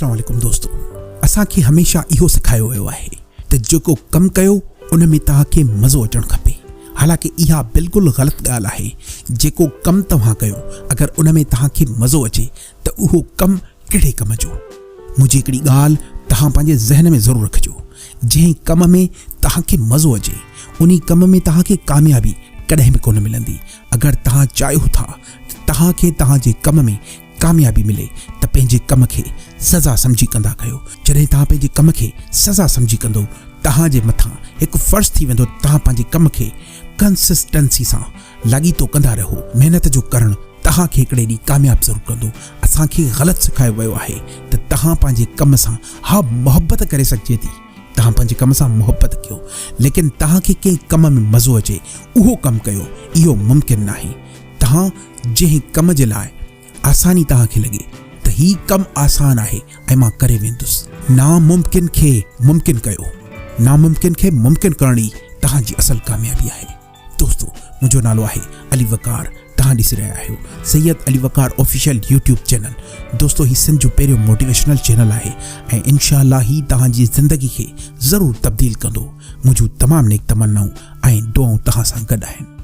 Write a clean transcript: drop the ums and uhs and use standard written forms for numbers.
अस्सलाम वालेकुम दोस्तों, असांखे हमेशा इहो सिखायो वियो आहे त जेको कमु कयो उन में तव्हांखे मज़ो अचणु खपे। हालांकि इहा बिल्कुलु ग़लति ॻाल्हि आहे। जेको कमु तव्हां कयो अगरि उन में तव्हांखे मज़ो अचे त उहो कमु कहिड़े कम जो। मुंहिंजी हिकिड़ी ॻाल्हि तव्हां पंहिंजे ज़हन में ज़रूरु रखिजो, जंहिं कम में तव्हांखे मज़ो अचे उन कम में तव्हांखे कामयाबी कॾहिं बि कोन मिलंदी। अगरि तव्हां चाहियो था त तव्हांखे तव्हांजे कम में कामयाबी मिले त पंहिंजे कम खे सज़ा सम्झी कंदा कयो। जॾहिं तव्हां पंहिंजे कम खे सज़ा सम्झी कंदो, तव्हांजे मथां हिकु फ़र्ज़ु थी वेंदो तव्हां पंहिंजे कम खे कंसिस्टेंसी सां लाॻीतो कंदा रहो। महिनत जो करणु तव्हांखे हिकिड़े ॾींहुं कामयाबु ज़रूरु कंदो। असांखे ग़लति सिखायो वियो आहे त तव्हां पंहिंजे कम सां हा मुहबत करे सघिजे थी, तव्हां पंहिंजे कम सां मुहबत कयो, लेकिन तव्हांखे कंहिं कम में मज़ो अचे उहो कमु कयो। इहो मुमकिन नाहे। तव्हां जंहिं कम जे लाइ आसानी तव्हांखे लॻे त ही कमु आसान आहे ऐं मां करे वेंदुसि, नामुमकिन खे मुमकिन कयो। नामुमकिन खे मुमकिन करण ई तव्हांजी असल कामयाबी आहे। दोस्तों, मुंहिंजो नालो आहे अली वकार। तव्हां ॾिसी रहिया आहियो सैयद अली वकार ऑफिशियल यूट्यूब चैनल। दोस्तों, ही सिंध जो पहिरियों मोटिवेशनल चैनल आहे ऐं इंशाअल्लाह ही तव्हांजी ज़िंदगी खे ज़रूरु तब्दील कंदो। मुंहिंजूं तमामु नेक तमन्नाऊं ऐं दुआऊं तव्हां सां गॾु आहिनि।